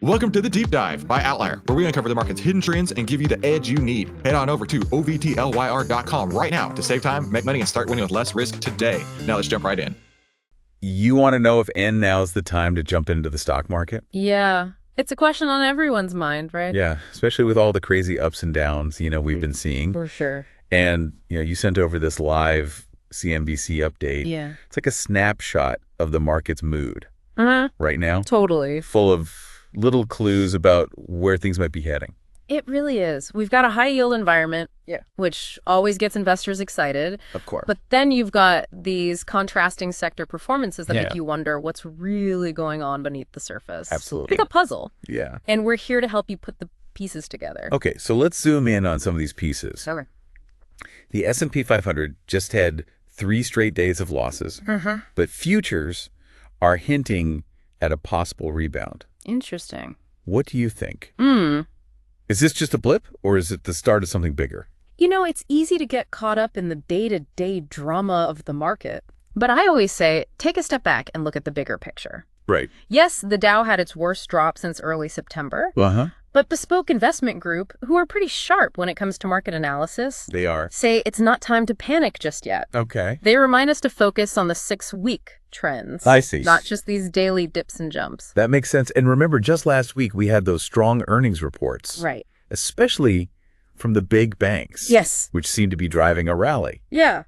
Welcome to the Deep Dive by Outlier, where we uncover the market's hidden trends and give you the edge you need. Head on over to ovtlyr.com right now to save time, make money, and start winning with less risk today. Now let's jump right in. You want to know if now is the time to jump into the stock market? Yeah. It's a question on everyone's mind, right? Yeah, especially with all the crazy ups and downs, we've been seeing. For sure. And, you sent over this live CNBC update. Yeah. It's like a snapshot of the market's mood right now. Totally. Full of little clues about where things might be heading. It really is. We've got a high yield environment, which always gets investors excited. Of course. But then you've got these contrasting sector performances that make you wonder what's really going on beneath the surface. Absolutely. It's like a puzzle. Yeah. And we're here to help you put the pieces together. Okay, so let's zoom in on some of these pieces. Okay. The S&P 500 just had 3 straight days of losses, but futures are hinting at a possible rebound. Interesting. What do you think? Is this just a blip, or is it the start of something bigger? It's easy to get caught up in the day-to-day drama of the market. But I always say, take a step back and look at the bigger picture. Right. Yes, the Dow had its worst drop since early September. But Bespoke Investment Group, who are pretty sharp when it comes to market analysis, They are. say it's not time to panic just yet. Okay. They remind us to focus on the 6-week trends. I see. Not just these daily dips and jumps. That makes sense. And remember, just last week, we had those strong earnings reports. Right. Especially from the big banks. Yes. Which seem to be driving a rally. Yeah.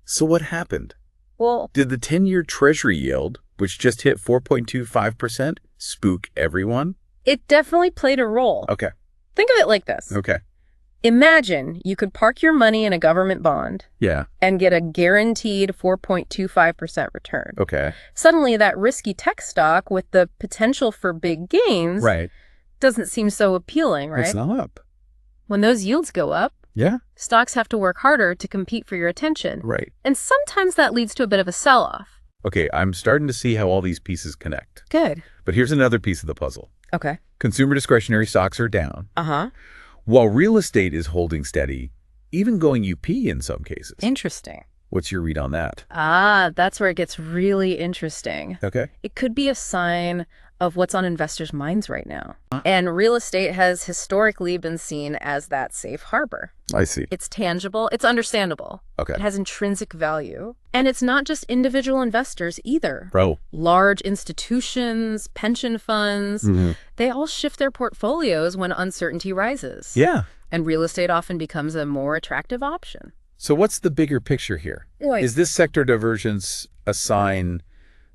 So what happened? Well, Did the 10-year Treasury yield, which just hit 4.25%, spook everyone? it definitely played a role. Okay. Think of it like this. Okay. Imagine you could park your money in a government bond Yeah. and get a guaranteed 4.25% return. Okay. Suddenly, that risky tech stock with the potential for big gains Right. doesn't seem so appealing, right? It's not up. When those yields go up, Yeah. stocks have to work harder to compete for your attention. Right. And sometimes that leads to a bit of a sell-off. Okay, I'm starting to see how all these pieces connect. Good. But here's another piece of the puzzle. Okay. Consumer discretionary stocks are down, Uh-huh. while real estate is holding steady, even going UP in some cases. Interesting. What's your read on that? That's where it gets really interesting. Okay. It could be a sign of what's on investors' minds right now. And real estate has historically been seen as that safe harbor. I see. It's tangible. It's understandable. Okay. It has intrinsic value. And it's not just individual investors either. Bro. Large institutions, pension funds, they all shift their portfolios when uncertainty rises. Yeah. And real estate often becomes a more attractive option. So what's the bigger picture here? Right. Is this sector divergence a sign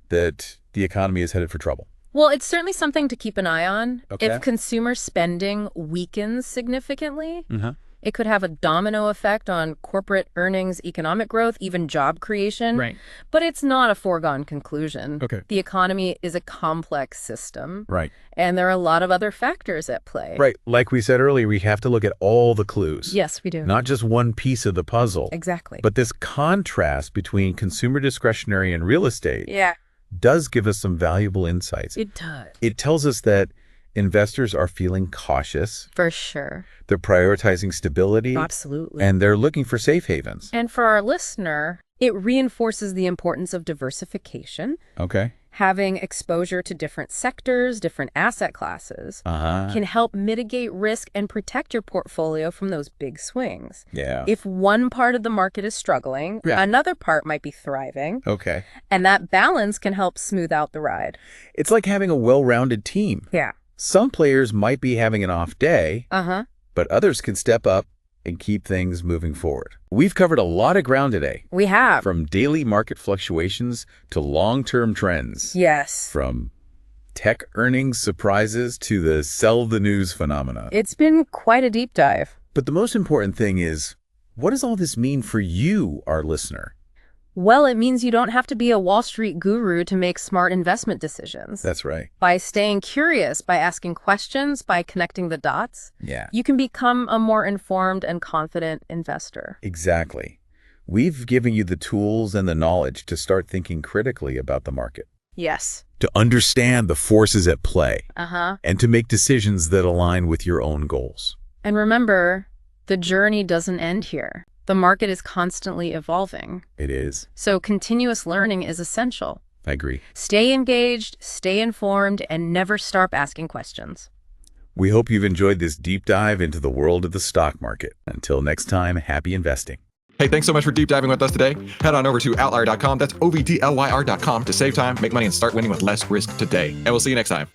that the economy is headed for trouble? Well, it's certainly something to keep an eye on. Okay. If consumer spending weakens significantly, Mm-hmm. it could have a domino effect on corporate earnings, economic growth, even job creation. Right. But it's not a foregone conclusion. Okay. The economy is a complex system, Right. and there are a lot of other factors at play. Right. Like we said earlier, we have to look at all the clues. Yes, we do. Not just one piece of the puzzle. Exactly. But this contrast between consumer discretionary and real estate yeah, does give us some valuable insights. it does. It tells us that investors are feeling cautious, For sure. they're prioritizing stability, Absolutely. and they're looking for safe havens. And for our listener, it reinforces the importance of diversification. Okay. Having exposure to different sectors, different asset classes, can help mitigate risk and protect your portfolio from those big swings. Yeah. If one part of the market is struggling, Yeah. another part might be thriving, Okay. and that balance can help smooth out the ride. It's like having a well-rounded team. Yeah. Some players might be having an off day, Uh-huh. but others can step up and keep things moving forward. We've covered a lot of ground today, We have. from daily market fluctuations to long-term trends, Yes. from tech earnings surprises to the sell the news phenomena. It's been quite a deep dive. But the most important thing is, what does all this mean for you, our listener? Well, it means you don't have to be a Wall Street guru to make smart investment decisions. That's right. By staying curious, by asking questions, by connecting the dots, Yeah, you can become a more informed and confident investor. exactly. We've given you the tools and the knowledge to start thinking critically about the market, Yes. to understand the forces at play, Uh-huh. and to make decisions that align with your own goals. And remember, the journey doesn't end here. The market is constantly evolving. It is. So continuous learning is essential. I agree. Stay engaged, stay informed, and never stop asking questions. We hope you've enjoyed this deep dive into the world of the stock market. Until next time, happy investing. Hey, thanks so much for deep diving with us today. Head on over to outlier.com. That's OVTLYR.com to save time, make money, and start winning with less risk today. And we'll see you next time.